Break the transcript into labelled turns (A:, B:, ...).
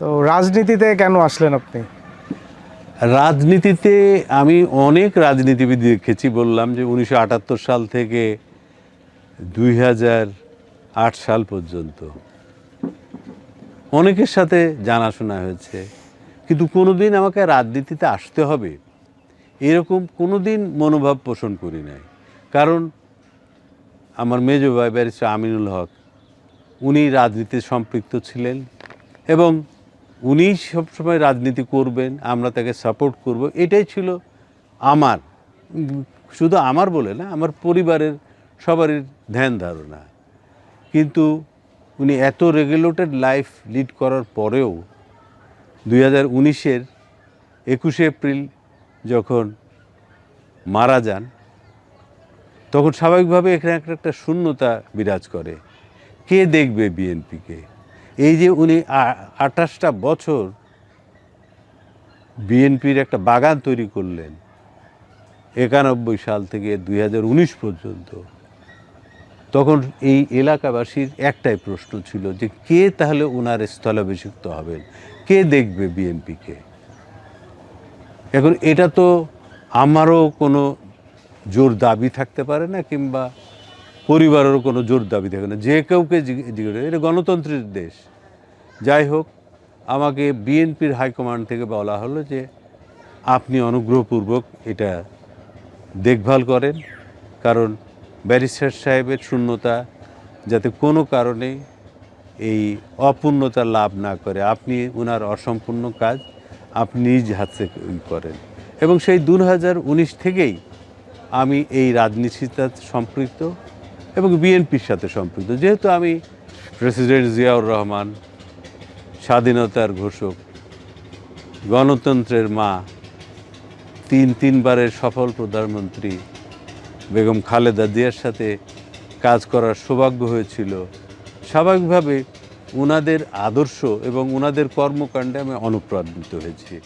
A: তো রাজনীতিতে কেন আসলেন আপনি?
B: রাজনীতিতে আমি অনেক রাজনীতিবিদ দেখেছি, বললাম যে 1978 সাল থেকে 2008 সাল পর্যন্ত অনেকের সাথে জানাশোনা হয়েছে, কিন্তু কোনোদিন আমাকে রাজনীতিতে আসতে হবে এরকম কোনোদিন মনোভাব পোষণ করি নাই। কারণ আমার মেজো ভাই ব্যারিস্টার আমিনুল হক, উনি রাজনীতিতে সম্পৃক্ত ছিলেন এবং উনি সবসময় রাজনীতি করবেন, আমরা তাকে সাপোর্ট করব, এটাই ছিল আমার, শুধু আমার বলে না, আমার পরিবারের সবারই ধ্যান ধারণা। কিন্তু উনি এত রেগুলেটেড লাইফ লিড করার পরেও 2019-এর 21শে এপ্রিল যখন মারা যান, তখন স্বাভাবিকভাবে এখানে একটা শূন্যতা বিরাজ করে। কে দেখবে বিএনপিকে? এই যে উনি 28টা বছর বিএনপির একটা বাগান তৈরি করলেন, 91 সাল থেকে 2019 পর্যন্ত, তখন এই এলাকাবাসীর একটাই প্রশ্ন ছিল যে কে তাহলে ওনার স্থলাভিষিক্ত হবেন, কে দেখবে বিএনপিকে? এখন এটা তো আমারও কোনো জোর দাবি থাকতে পারে না, কিংবা পরিবারেরও কোনো জোর দাবি থাকে না, যে কাউকে জিজ্ঞেস, এটা গণতন্ত্রের দেশ। যাই হোক, আমাকে বিএনপির হাইকমান্ড থেকে বলা হলো যে আপনি অনুগ্রহপূর্বক এটা দেখভাল করেন, কারণ ব্যারিস্টার সাহেবের শূন্যতা যাতে কোনো কারণে এই অপূর্ণতা লাভ না করে, আপনি ওনার অসম্পূর্ণ কাজ আপনি নিজ হাতে করেন। এবং সেই 2019 থেকেই আমি এই রাজনীতিতে সম্পৃক্ত এবং বিএনপির সাথে সম্পৃক্ত। যেহেতু আমি প্রেসিডেন্ট জিয়াউর রহমান, স্বাধীনতার ঘোষক, গণতন্ত্রের মা, তিনবারের সফল প্রধানমন্ত্রী বেগম খালেদা জিয়ার সাথে কাজ করার সৌভাগ্য হয়েছিল, স্বাভাবিকভাবে ওনাদের আদর্শ এবং ওনাদের কর্মকাণ্ডে আমি অনুপ্রাণিত হয়েছি।